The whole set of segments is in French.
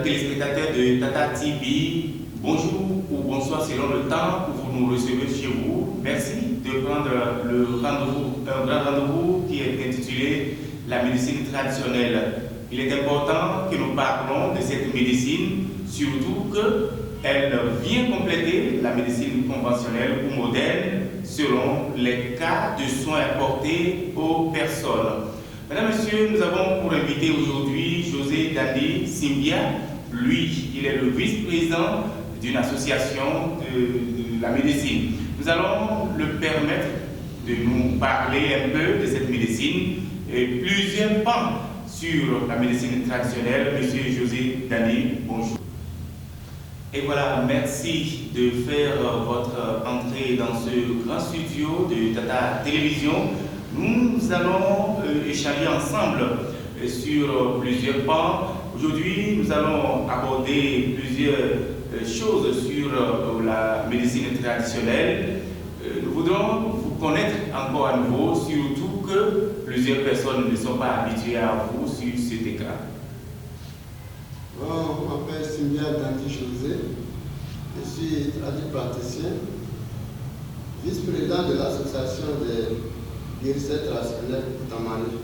téléspectateurs de Tata TV, bonjour ou bonsoir selon le temps où vous nous recevez chez vous. Merci de prendre le rendez-vous, un grand rendez-vous qui est intitulé la médecine traditionnelle. Il est important que nous parlons de cette médecine, surtout qu'elle vient compléter la médecine conventionnelle ou moderne selon les cas de soins apportés aux personnes. Mesdames, Messieurs, nous avons pour invité aujourd'hui José Dandi Simbia. Lui, il est le vice-président d'une association de la médecine. Nous allons le permettre de nous parler un peu de cette médecine et plusieurs pans sur la médecine traditionnelle. Monsieur José Dandi, bonjour. Et voilà, merci de faire votre entrée dans ce grand studio de Tata Télévision. Nous allons échanger ensemble sur plusieurs pans. Aujourd'hui, nous allons aborder plusieurs choses sur la médecine traditionnelle. Nous voudrons vous connaître encore à nouveau, surtout que plusieurs personnes ne sont pas habituées à vous sur cet écran. Bon, je m'appelle Simbia Dandi José. Je suis tradipraticien, vice-président de l'association des guérisseurs traditionnels Outamari.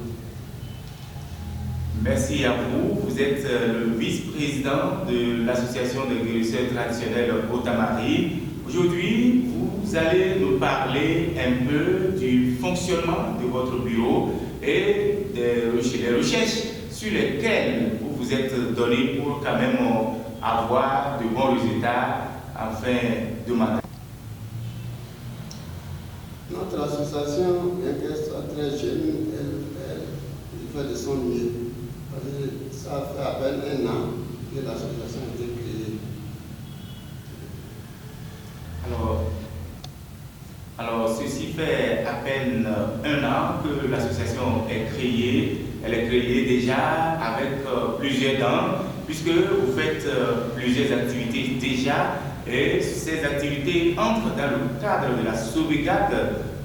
Merci à vous. Vous êtes le vice-président de l'association des guérisseurs traditionnels Outamari. Aujourd'hui, vous allez nous parler un peu du fonctionnement de votre bureau et des recherches sur lesquelles vous vous êtes donné pour quand même avoir de bons résultats en fin de mandat. Notre association, bien qu'elle soit très jeune, elle fait de son mieux. Parce que ça fait à peine un an que l'association a été créée. Alors, ceci fait à peine un an que l'association est créée. Elle est créée déjà avec plusieurs dents, puisque vous faites plusieurs activités déjà, et ces activités entrent dans le cadre de la sauvegarde,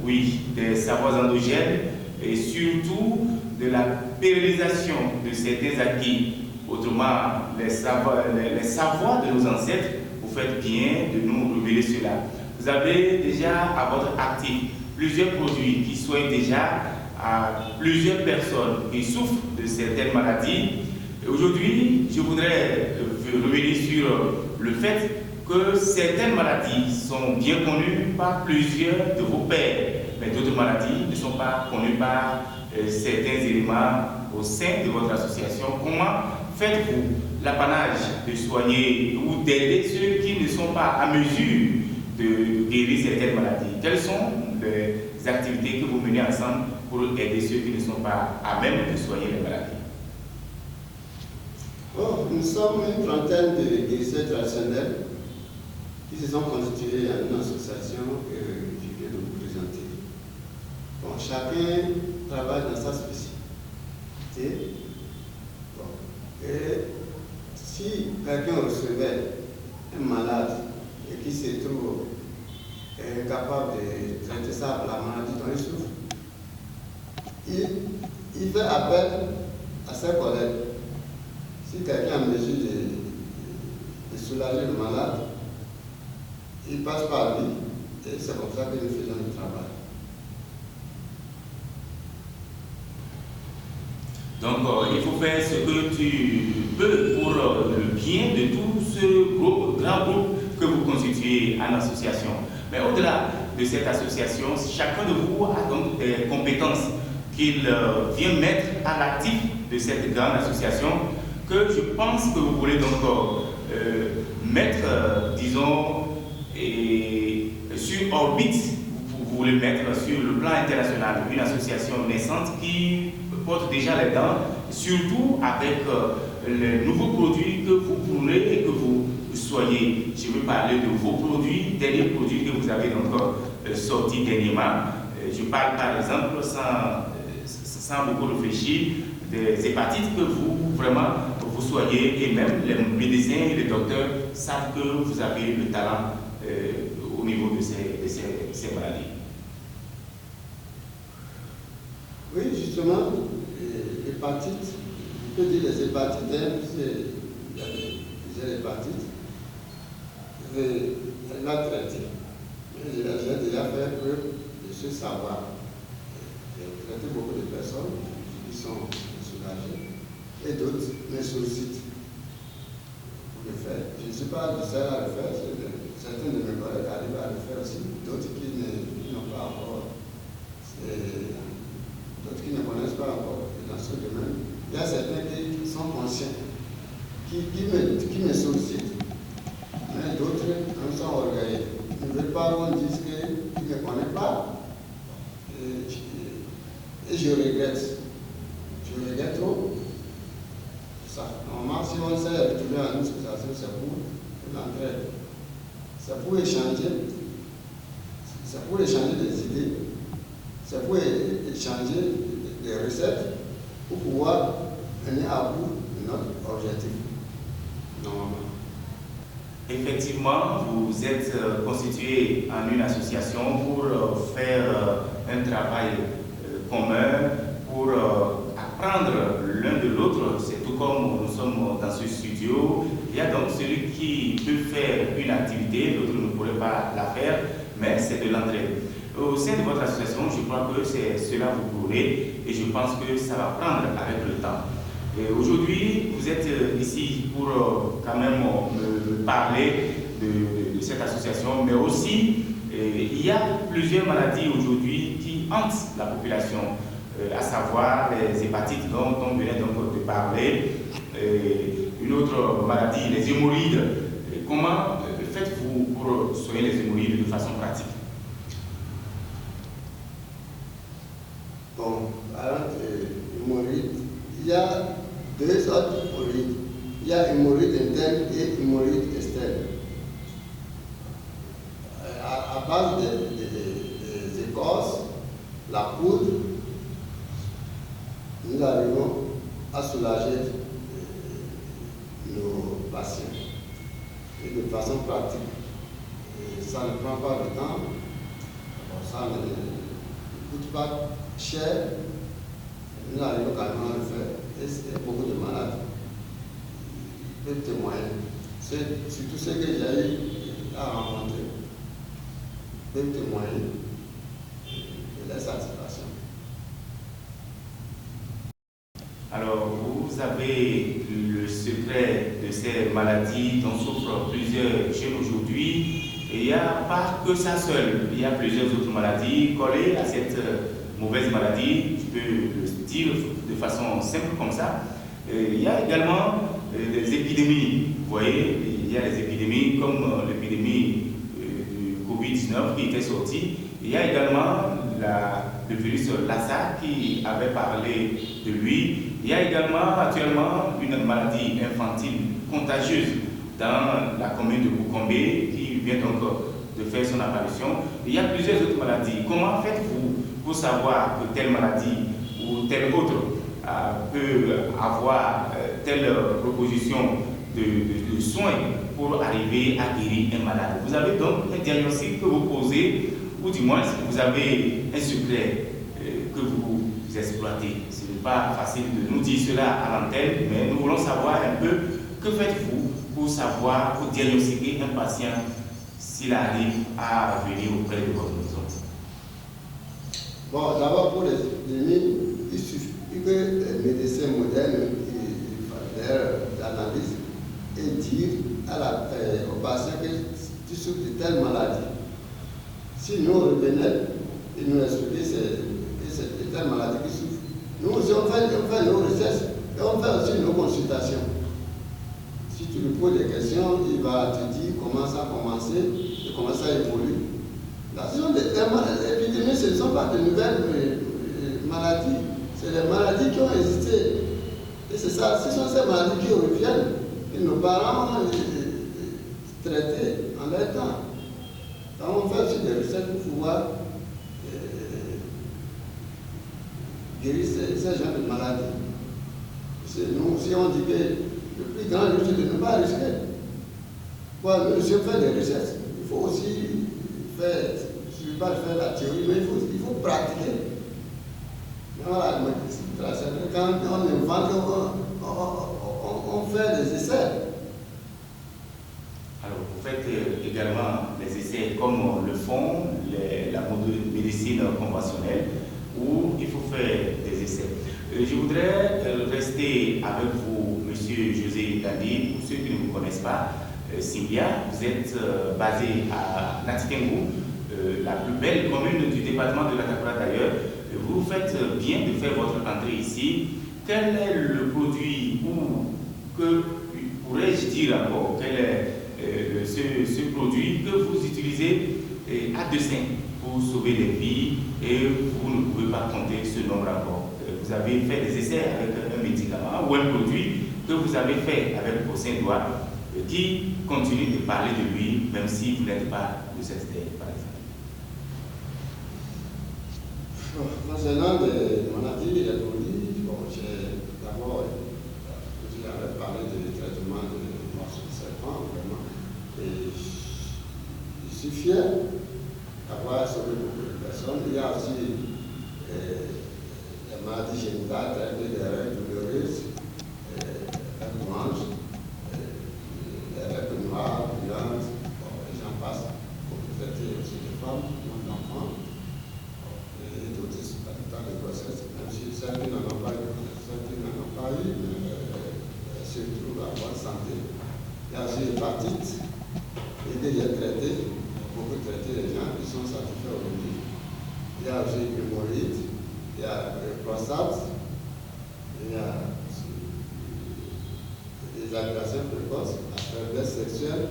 oui, des savoirs endogènes et surtout de la pérennisation de certains acquis. Autrement, les savoirs de nos ancêtres, vous faites bien de nous révéler cela. Vous avez déjà à votre actif plusieurs produits qui soignent déjà à plusieurs personnes qui souffrent de certaines maladies. Aujourd'hui, je voudrais revenir sur le fait que certaines maladies sont bien connues par plusieurs de vos pairs, mais d'autres maladies ne sont pas connues par certains éléments au sein de votre association. Comment faites-vous l'apanage de soigner ou d'aider ceux qui ne sont pas à mesure de guérir certaines maladies? Quelles sont les activités que vous menez ensemble pour aider ceux qui ne sont pas à même de soigner les maladies? Bon, nous sommes une trentaine de guérisseurs traditionnels qui se sont constitués en une association que je viens de vous présenter. Bon, chacun travaille dans sa spécificité. Bon. Et si quelqu'un recevait un malade et qui se trouve capable de traiter ça, la maladie dont il souffre, il fait appel à ses collègues. Si quelqu'un est en mesure de soulager le malade, il passe par lui et c'est comme ça que nous faisons le travail. Donc, il faut faire ce que tu peux pour le bien de tout ce grand groupe que vous constituez en association. Mais au-delà de cette association, chacun de vous a donc des compétences qu'il vient mettre à l'actif de cette grande association que je pense que vous voulez donc mettre, disons, sur orbite. Vous voulez mettre sur le plan international une association naissante qui porte déjà les dents, surtout avec les nouveaux produits que vous pourrez et que vous soignez. Je veux parler de vos produits, derniers produits que vous avez donc sortis dernièrement. Je parle par exemple, sans beaucoup réfléchir, des hépatites que vous vraiment vous soignez, et même les médecins et les docteurs savent que vous avez le talent au niveau de ces maladies. Oui, justement, l'hépatite, je peux dire les hépatites, c'est j'ai l'hépatite. Et elle l'a traité. J'ai déjà fait preuve de ce savoir. J'ai traité beaucoup de personnes qui sont soulagées et d'autres me sollicitent pour le faire. Je ne suis pas le seul à le faire. Certains de mes collègues arrivent à le faire aussi, d'autres qui n'ont pas encore, d'autres qui ne connaissent pas encore dans ce domaine. Il y a certains qui sont conscients, qui me sollicitent, mais d'autres en sont orgueilleux. Ils ne veulent pas qu'on dise qu'ils ne connaissent pas. Et je regrette. Je regrette trop. Ça. Normalement, si on s'est retrouvé à une situation, c'est pour l'entraide. C'est pour échanger. C'est pour échanger des idées. C'est pour échanger des recettes pour pouvoir venir à bout de notre objectif. Normalement. Effectivement, vous êtes constitué en une association pour faire un travail commun, pour apprendre l'un de l'autre. C'est tout comme nous sommes dans ce studio. Il y a donc celui qui peut faire une activité, l'autre ne pourrait pas la faire, mais c'est de l'entraide. Au sein de votre association, je crois que c'est cela vous pourrez et je pense que ça va prendre avec le temps. Aujourd'hui, vous êtes ici pour quand même me parler de cette association, mais aussi il y a plusieurs maladies aujourd'hui qui hantent la population, à savoir les hépatites dont on venait donc de parler, une autre maladie, les hémorroïdes. Comment faites-vous pour soigner les hémorroïdes de façon pratique? Bon, alors, hémorroïdes, il y a deux sortes d'hémorroïdes. Il y a hémorroïdes internes et hémorroïdes externes. À base des écorces, la poudre, nous arrivons à soulager nos patients. Et de façon pratique. Et ça ne prend pas de temps. Ça ne coûte pas cher. Nous arrivons quand même à le faire. Et c'est beaucoup de malades peuvent témoigner. Surtout ceux que j'ai eu à rencontrer peuvent témoigner de leur satisfaction. Alors, vous avez le secret de ces maladies dont souffrent plusieurs jeunes aujourd'hui. Et il n'y a pas que ça seul. Il y a plusieurs autres maladies collées à cette mauvaise maladie. Je peux le dire de façon simple comme ça. Il y a également des épidémies. Vous voyez, il y a des épidémies comme l'épidémie du Covid-19 qui était sortie. Il y a également le virus Lassa qui avait parlé de lui. Il y a également actuellement une maladie infantile contagieuse dans la commune de Boukombé qui vient donc de faire son apparition. Il y a plusieurs autres maladies. Comment faites-vous pour savoir que telle maladie ou telle autre peut avoir telle proposition de soins pour arriver à guérir un malade? Vous avez donc un diagnostic que vous posez, ou du moins vous avez un secret que vous exploitez. Ce n'est pas facile de nous dire cela à l'antenne, mais nous voulons savoir un peu que faites-vous pour savoir, pour diagnostiquer un patient s'il arrive à venir auprès de votre maison. Bon, d'abord pour les épidémies, il suffit que les médecins modernes fassent leur analyse et dire au patient que tu souffres de telle maladie. Si nous revenons et nous expliquons que c'est telle maladie qui souffre, nous aussi on fait nos recherches et on fait aussi nos consultations. Si tu lui poses des questions, il va te dire comment ça a commencé et comment ça évolue. Les épidémies, ce ne sont pas de nouvelles maladies, c'est les maladies qui ont existé. Et c'est ça, ce sont ces maladies qui reviennent. Et nos parents ont traité en leur temps. Donc on fait aussi des recettes pour pouvoir guérir ces genres de maladies. Nous aussi on dit que le plus grand risque de ne pas risquer. Bon, nous aussi on fait des recettes. Il faut aussi faire, je ne vais pas faire la théorie, mais il faut pratiquer. Voilà, quand on invente, on fait des essais. vous faites également les essais comme le font la médecine conventionnelle, où il faut faire des essais. Je voudrais rester avec vous, M. José Dandi, pour ceux qui ne vous connaissent pas. Simbia, vous êtes basé à Natitengu, la plus belle commune du département de l'Atakura d'ailleurs. Vous faites bien de faire votre entrée ici. Quel est le produit, ou que pourrais-je dire encore, quel est ce produit que vous utilisez à dessein pour sauver des vies et vous ne pouvez pas compter ce nombre encore? Vous avez fait des essais avec un médicament ou un produit que vous avez fait avec vos 5 doigts qui continue de parler de lui, même si vous n'êtes pas de cette terre, par exemple. Concernant les maladies et les produits, d'abord, je avais parlé du traitement de morceaux de serpent, vraiment. Et je suis fier d'avoir sauvé beaucoup de personnes. Il y a aussi les maladies génitales, les règles douloureuses, les manches, les règles noires, brillantes, et j'en passe, pour traiter aussi les femmes, les enfants, et d'autres dans les grossesses, même si certains n'en ont pas eu, mais surtout la bonne santé. Il y a aussi l'hépatite, et déjà traité, beaucoup traité les gens qui sont satisfaits aujourd'hui. Il y a aussi l'hémorroïde, il y a le prostate, il y a les agressions précoces, la faiblesse sexuelle,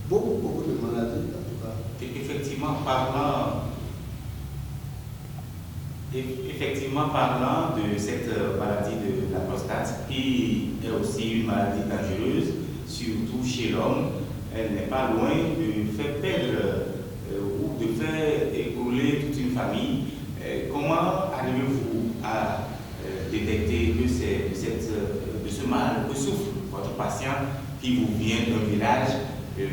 beaucoup de maladies en tout cas. Effectivement parlant de cette maladie de la prostate, qui est aussi une maladie dangereuse, surtout chez l'homme, elle n'est pas loin de faire perdre ou de faire écrouler toute une famille. Comment arrivez-vous à détecter que c'est de ce mal que souffre votre patient qui vous vient d'un village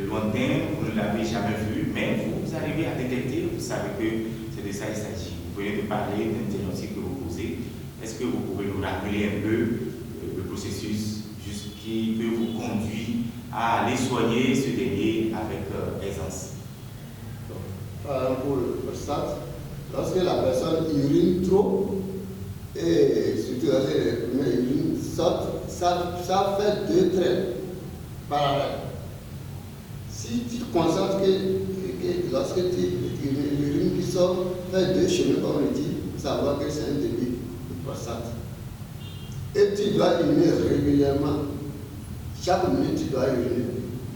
lointain, vous ne l'avez jamais vu, mais vous arrivez à détecter, vous savez que c'est de ça qu'il s'agit. Vous venez de parler d'un diagnostic que vous posez. Est-ce que vous pouvez nous rappeler un peu le processus qui peut vous conduire à aller soigner ce dernier avec aisance? Pour le prostate, lorsque la personne urine trop, et surtout lorsque les premières urines sortent, ça fait 2 traits parallèles. Si tu constates que lorsque l'urine qui sort fait 2 chemins, comme on dit, savoir que c'est un début de prostate. Et tu dois uriner régulièrement. Chaque minute, tu dois uriner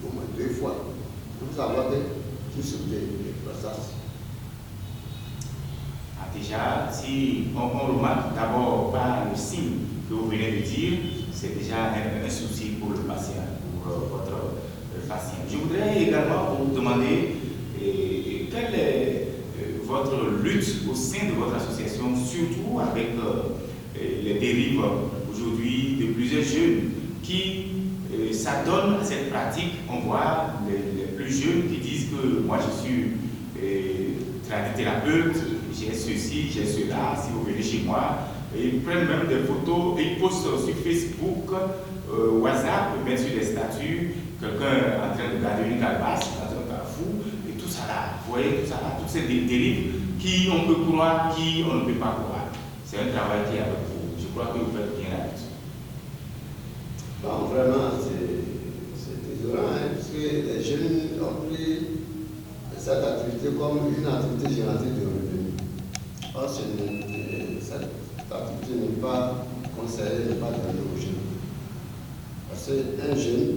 au moins 2 fois pour savoir que tu souffres de prostate. Déjà, si on remarque d'abord par le signe que vous venez de dire, c'est déjà un souci pour le patient, pour votre patient. Je voudrais également vous demander quelle est votre lutte au sein de votre association, surtout avec les dérives aujourd'hui de plusieurs jeunes qui s'adonnent à cette pratique. On voit les plus jeunes qui disent que moi je suis tradithérapeute, j'ai ceci, j'ai cela, si vous venez chez moi. Et ils prennent même des photos et ils postent sur Facebook, WhatsApp, mettent sur des statuts, quelqu'un en train de garder une calebasse dans un carrefour, et tout ça là, vous voyez, tout ça là, toutes ces dérives qui on peut croire, qui on ne peut pas croire. C'est un travail qui est avec vous. Je crois que vous faites bien là-dessus. Bon, vraiment, c'est désolant, hein, parce que les jeunes ont pris cette activité comme une activité génératrice de revenus. Or, cette activité n'est pas conseillée, n'est pas donnée aux jeunes. Parce qu'un jeune ne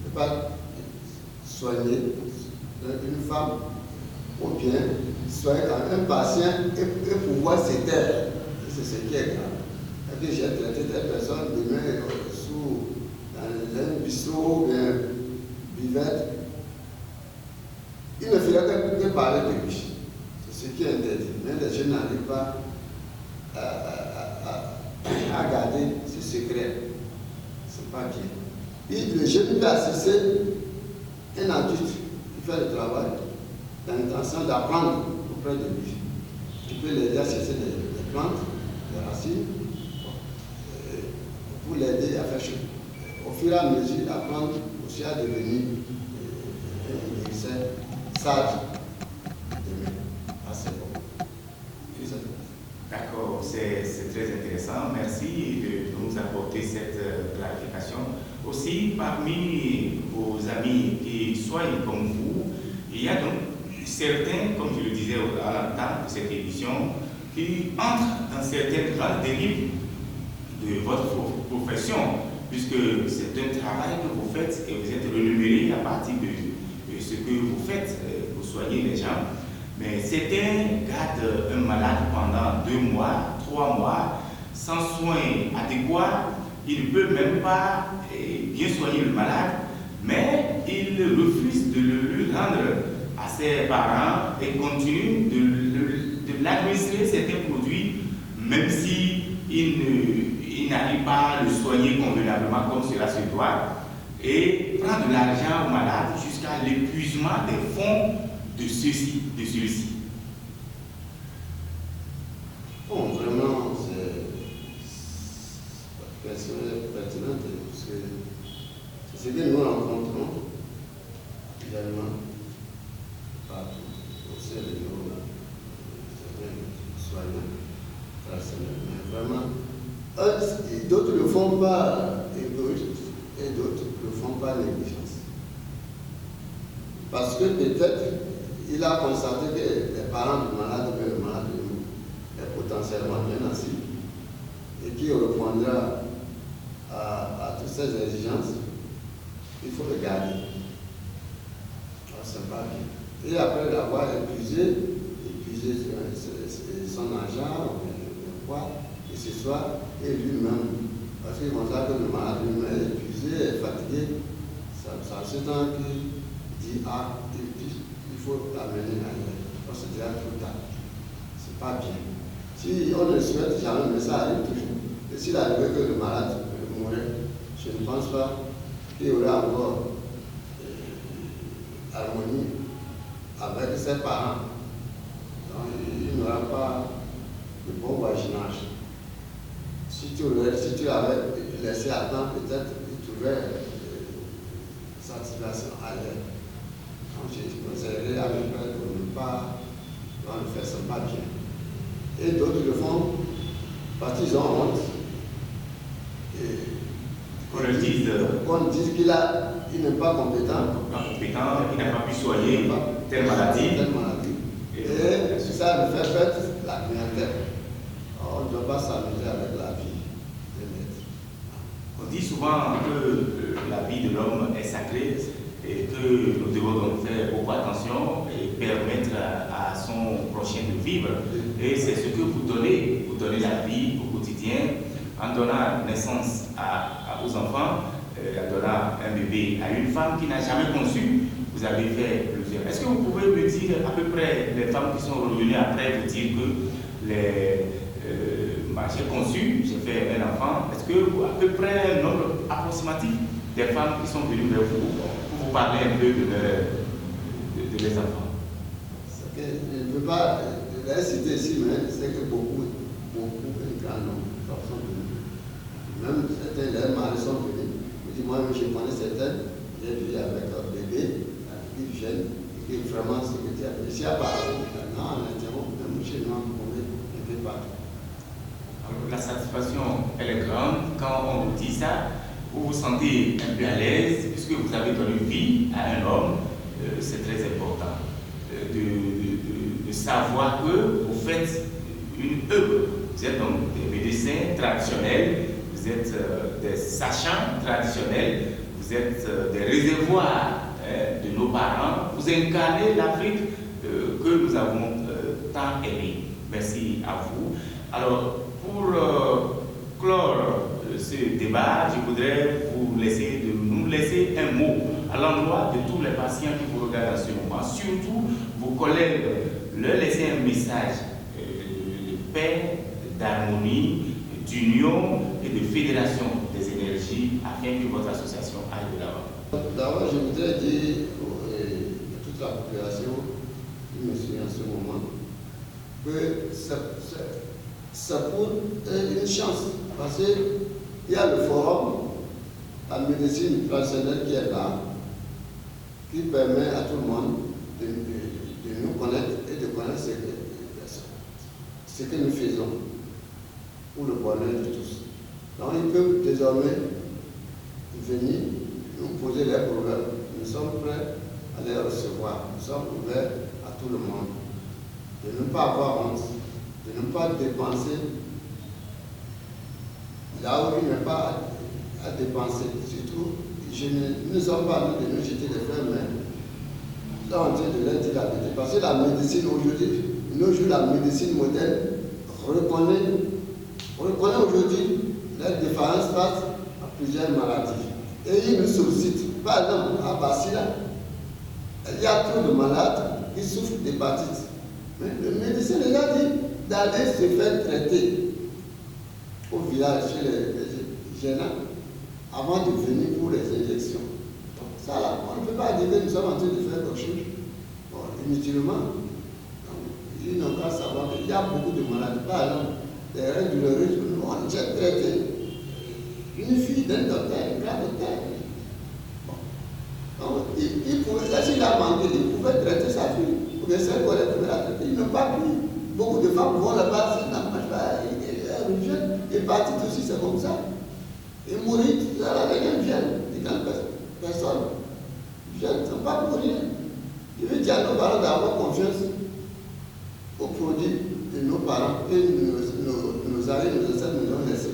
peut pas soigner une femme ou bien soigner un patient et pouvoir se taire. C'est ce qui est grave. Et puis j'ai traité des personnes demain dans un bistrot ou bien buvette. Il ne ferait que parler de lui. C'est ce qui est interdit. Mais les jeunes n'arrivent pas à garder ce secret. Ce n'est pas bien. Et le jeune peut assister un adulte qui fait le travail dans l'intention d'apprendre auprès de lui. Il peut l'aider à chercher des plantes, des racines, pour l'aider à faire chaud. Au fur et à mesure, apprendre aussi à devenir sage demain. Assez bon. D'accord, c'est très intéressant. Merci de nous apporter cette clarification. Aussi, parmi vos amis qui soignent comme vous, il y a donc certains, comme je le disais à l'entame de cette émission, qui entrent dans certaines grandes dérives de votre profession, puisque c'est un travail que vous faites et vous êtes rémunéré à partir de ce que vous faites, vous soignez les gens. Mais certains gardent un malade pendant 2 mois, 3 mois, sans soins adéquats. Ils ne peuvent même pas bien soigner le malade, mais ils refusent de le lui rendre à ses parents et continuent de l'administrer certains produits, même si ils n'arrivent pas à le soigner convenablement comme cela se doit, et prendre de l'argent au malade jusqu'à l'épuisement des fonds de celui-ci. Bon, vraiment, c'est pertinent parce que c'est ce que nous rencontrons également partout, au sein de nos soignants traditionnels. Mais vraiment, d'autres ne le font pas égoïstes et d'autres ne le font pas négligence. Parce que peut-être il a constaté que les parents du malade, que le malade est potentiellement bien assis et qui répondra à toutes ces exigences, il faut le garder. C'est pas bien. Et après l'avoir épuisé son argent, le poids, et ce soir, et lui-même, parce qu'il constate que le malade lui-même est épuisé, est fatigué, ça se temps qu'il dit, il faut l'amener ailleurs, parce que c'est déjà trop tard. C'est pas bien. Si on ne souhaite jamais, mais ça arrive toujours. Et s'il arrivait que le malade mourrait, je ne pense pas qu'il y aurait encore harmonie avec ses parents. Donc, il n'aura pas de bon voisinage. Si tu l'avais laissé attendre, peut-être il trouverait satisfaction ailleurs. Donc, je conseillerais à mes pères de ne pas le faire, c'est pas bien. Et d'autres le font parce qu'ils ont honte. On le dise. On dit qu'il n'est pas compétent. Il n'a pas pu soigner telle maladie. Et ça nous fait perdre la clientèle. On ne doit pas s'amuser avec la vie de l'être. On dit souvent que la vie de l'homme est sacrée et que nous devons donc faire beaucoup attention et permettre à son prochain de vivre. Et c'est ce que vous donnez. Vous donnez la vie au quotidien en donnant naissance à vos enfants, en donnant un bébé à une femme qui n'a jamais conçu. Vous avez fait plusieurs. Est-ce que vous pouvez me dire à peu près les femmes qui sont revenues après vous dire que j'ai conçu, j'ai fait un enfant. Est-ce que à peu près un nombre approximatif des femmes qui sont venues vers vous pour vous parler un peu de leurs enfants? Je ne peux pas les citer ici, mais c'est que beaucoup, un grand nombre de femmes sont venues. Même certains des maris sont venus. Moi, je connais certaines, j'ai vu avec un bébé, une jeune, qui est vraiment secrétaire. Ici à Paris, maintenant, on interrompt, même chez nous, on est un peu partout. La satisfaction, elle est grande. Quand on vous dit ça, vous vous sentez un peu à l'aise, puisque vous avez donné vie à un homme. C'est très important de savoir que vous faites une œuvre. Vous êtes donc des médecins traditionnels, vous êtes des sachants traditionnels, vous êtes des réservoirs de nos parents. Vous incarnez l'Afrique que nous avons tant aimée. Merci à vous. Alors, pour clore ce débat, je voudrais nous laisser un mot à l'endroit de tous les patients qui vous regardent en ce moment, surtout vos collègues, leur laisser un message de paix, d'harmonie, d'union et de fédération des énergies afin que votre association aille de l'avant. D'abord, je voudrais dire à toute la population qui me suit en ce moment que c'est pour une chance, parce qu'il y a le forum, la médecine traditionnelle qui est là, qui permet à tout le monde nous connaître et de connaître ce que nous faisons pour le bonheur de tous. Donc ils peuvent désormais venir nous poser leurs problèmes. Nous sommes prêts à les recevoir. Nous sommes ouverts à tout le monde. De ne pas avoir honte, de ne pas dépenser là où il n'y a pas à dépenser. Surtout, nous ne sommes pas nous de nous jeter les fleurs, mais là on tient de leur dire la vérité. Parce que la médecine aujourd'hui, nos jours, la médecine moderne reconnaît aujourd'hui les différences face à plusieurs maladies. Et ils nous sollicitent. Par exemple, à Basila, il y a trop de malades qui souffrent d'hépatite. Mais le médecin les a dit d'aller se faire traiter au village chez les gênants avant de venir pour les injections. Donc, ça, là, on ne peut pas dire que nous sommes en train de faire quelque chose inutilement. Ils n'ont qu'à savoir qu'il y a beaucoup de maladies. Par exemple, les règles douloureuses, nous, on a traité une fille d'un docteur, un grand docteur. Donc, s'il a manqué, il pouvait traiter sa fille. Ou bien ses collègues pouvaient la traiter. Ils n'ont pas pu. Beaucoup de femmes vont là-bas, ça ne marche pas. Et partir aussi, c'est comme ça. Et mourir, ça, les gens viennent. Les grandes personnes viennent, ne sont pas pour rien. Je veux dire à nos parents d'avoir confiance aux produits de nos parents et nos amis, nos ancêtres nous ont laissé.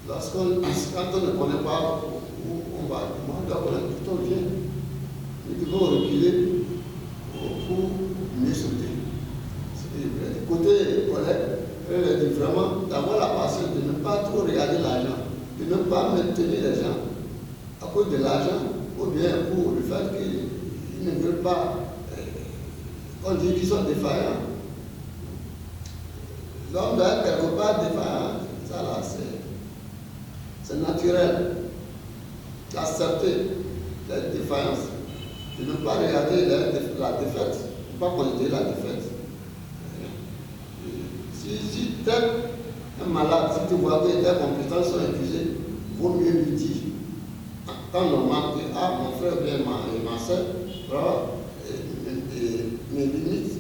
Quand on ne connaît pas où on va, on doit connaître tout on vient. Nous devons reculer pour mieux sauter. Côté collègue, je leur dis vraiment d'avoir la patience, de ne pas trop regarder l'argent, de ne pas maintenir les gens à cause de l'argent, ou bien pour le fait qu'ils ne veulent pas, on dit qu'ils sont défaillants. L'homme doit être quelque part défaillant, ça là c'est naturel. D'accepter la défaillance, de ne pas regarder la défaite, de ne pas considérer la défaite. Si tu es un malade, si tu vois que tes compétences sont épuisées, il vaut mieux lui dire, en temps normal, que mon frère vient ma soeur, mes limites,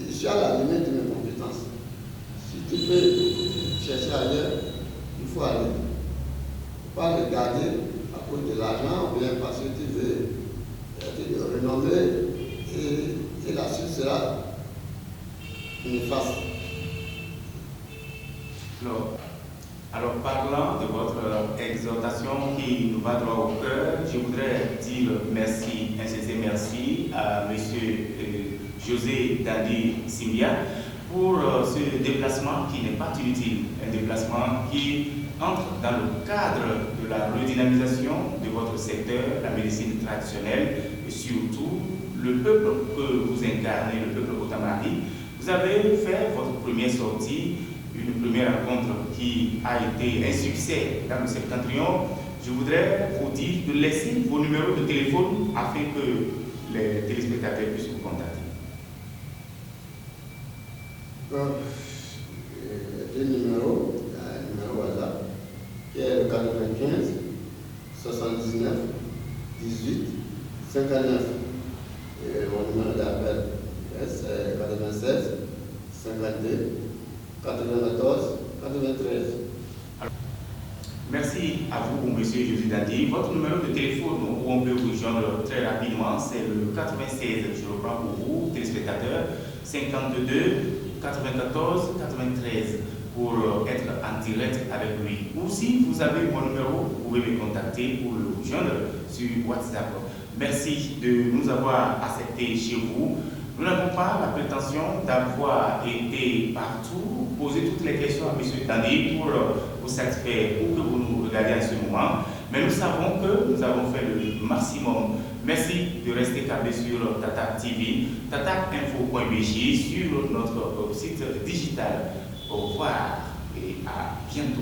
je suis à la limite de mes compétences. Si tu peux chercher ailleurs, il faut aller. Il ne faut pas le garder à cause de l'argent ou bien parce que tu veux te renommer et la suite sera néfaste. Alors, parlant de votre exhortation qui nous va droit au cœur, je voudrais dire merci, un sincère merci à M. José Dandi Simbia pour ce déplacement qui n'est pas inutile, un déplacement qui entre dans le cadre de la redynamisation de votre secteur, la médecine traditionnelle et surtout le peuple que vous incarnez, le peuple Otamari. Vous avez fait votre première sortie, une première rencontre qui a été un succès dans le septentrion. Je voudrais vous dire de laisser vos numéros de téléphone afin que les téléspectateurs puissent vous contacter. Le numéro WhatsApp qui est le 95 79 18 59. Et mon numéro d'appel c'est 96 52 94 93. Merci à vous, M. José Dandi. Votre numéro de téléphone où on peut vous joindre très rapidement, c'est le 96, je reprends pour vous, téléspectateurs, 52 94 93 pour être en direct avec lui. Ou si vous avez mon numéro, vous pouvez me contacter pour le joindre sur WhatsApp. Merci de nous avoir acceptés chez vous. Nous n'avons pas la prétention d'avoir été partout, poser toutes les questions à M. Dandi pour vous satisfaire ou que vous nous regardez en ce moment. Mais nous savons que nous avons fait le maximum. Merci de rester câblé sur Tata TV, tatainfo.bg sur notre site digital. Au revoir et à bientôt.